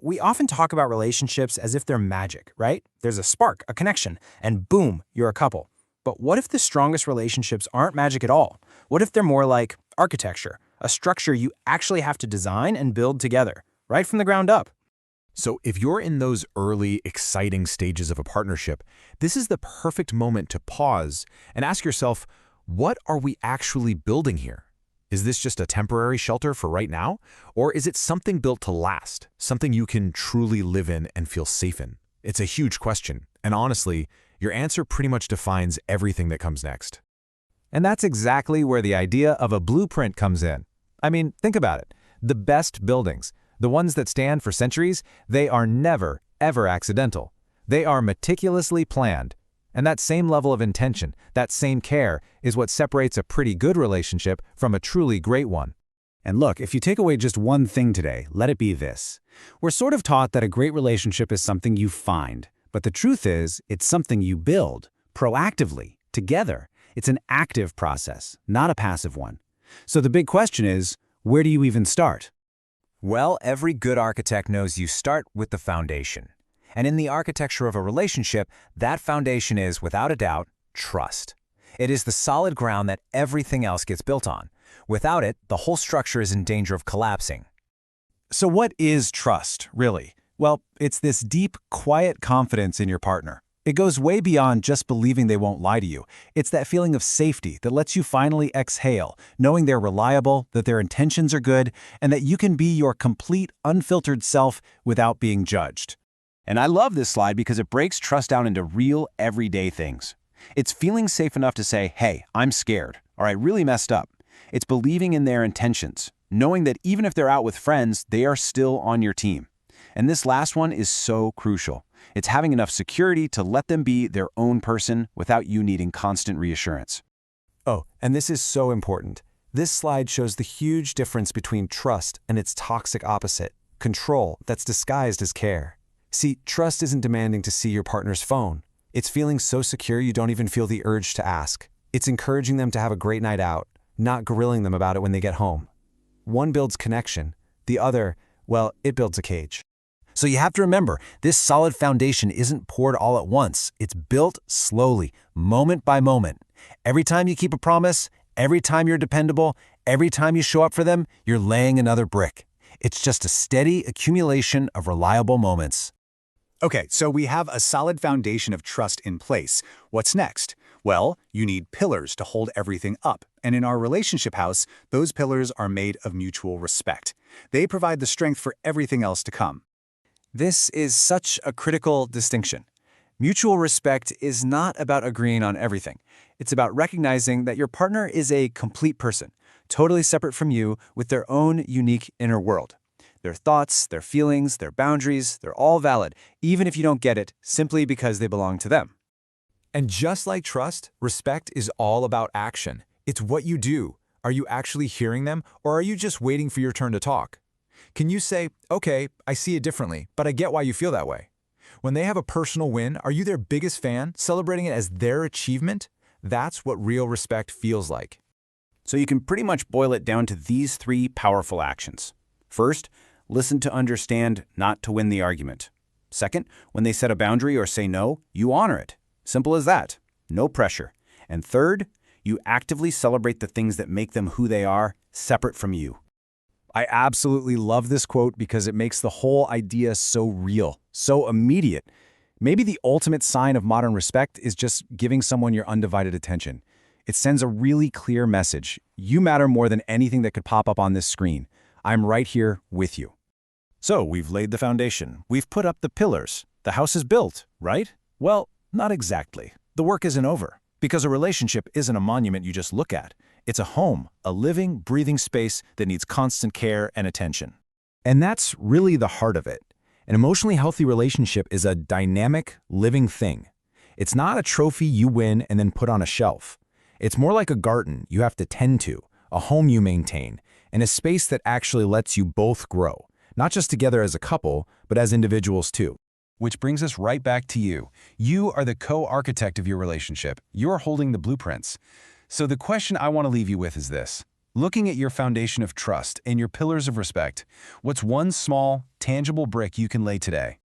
We often talk about relationships as if they're magic, right? There's a spark, a connection, and boom, you're a couple. But what if the strongest relationships aren't magic at all? What if they're more like architecture, a structure you actually have to design and build together, right from the ground up? So if you're in those early, exciting stages of a partnership, this is the perfect moment to pause and ask yourself, what are we actually building here? Is this just a temporary shelter for right now? Or is it something built to last, something you can truly live in and feel safe in? It's a huge question, and honestly, your answer pretty much defines everything that comes next. And that's exactly where the idea of a blueprint comes in. I mean, think about it. The best buildings, the ones that stand for centuries, they are never, ever accidental. They are meticulously planned. And that same level of intention, that same care, is what separates a pretty good relationship from a truly great one. And look, if you take away just one thing today, let it be this. We're sort of taught that a great relationship is something you find. But the truth is, it's something you build, proactively, together. It's an active process, not a passive one. So the big question is, where do you even start? Well, every good architect knows you start with the foundation. And in the architecture of a relationship, that foundation is, without a doubt, trust. It is the solid ground that everything else gets built on. Without it, the whole structure is in danger of collapsing. So what is trust, really? Well, it's this deep, quiet confidence in your partner. It goes way beyond just believing they won't lie to you. It's that feeling of safety that lets you finally exhale, knowing they're reliable, that their intentions are good, and that you can be your complete, unfiltered self without being judged. And I love this slide because it breaks trust down into real, everyday things. It's feeling safe enough to say, hey, I'm scared, or I really messed up. It's believing in their intentions, knowing that even if they're out with friends, they are still on your team. And this last one is so crucial. It's having enough security to let them be their own person without you needing constant reassurance. Oh, and this is so important. This slide shows the huge difference between trust and its toxic opposite, control that's disguised as care. See, trust isn't demanding to see your partner's phone. It's feeling so secure you don't even feel the urge to ask. It's encouraging them to have a great night out, not grilling them about it when they get home. One builds connection. The other, well, it builds a cage. So you have to remember, this solid foundation isn't poured all at once. It's built slowly, moment by moment. Every time you keep a promise, every time you're dependable, every time you show up for them, you're laying another brick. It's just a steady accumulation of reliable moments. Okay, so we have a solid foundation of trust in place. What's next? Well, you need pillars to hold everything up. And in our relationship house, those pillars are made of mutual respect. They provide the strength for everything else to come. This is such a critical distinction. Mutual respect is not about agreeing on everything. It's about recognizing that your partner is a complete person, totally separate from you with their own unique inner world. Their thoughts, their feelings, their boundaries, they're all valid, even if you don't get it, simply because they belong to them. And just like trust, respect is all about action. It's what you do. Are you actually hearing them, or are you just waiting for your turn to talk? Can you say, okay, I see it differently, but I get why you feel that way? When they have a personal win, are you their biggest fan, celebrating it as their achievement? That's what real respect feels like. So you can pretty much boil it down to these three powerful actions. First, listen to understand, not to win the argument. Second, when they set a boundary or say no, you honor it. Simple as that. No pressure. And third, you actively celebrate the things that make them who they are, separate from you. I absolutely love this quote because it makes the whole idea so real, so immediate. Maybe the ultimate sign of modern respect is just giving someone your undivided attention. It sends a really clear message. You matter more than anything that could pop up on this screen. I'm right here with you. So we've laid the foundation. We've put up the pillars. The house is built, right? Well, not exactly. The work isn't over. Because a relationship isn't a monument you just look at. It's a home, a living, breathing space that needs constant care and attention. And that's really the heart of it. An emotionally healthy relationship is a dynamic, living thing. It's not a trophy you win and then put on a shelf. It's more like a garden you have to tend to, a home you maintain, and a space that actually lets you both grow. Not just together as a couple, but as individuals too. Which brings us right back to you. You are the co-architect of your relationship. You're holding the blueprints. So the question I want to leave you with is this. Looking at your foundation of trust and your pillars of respect, what's one small, tangible brick you can lay today?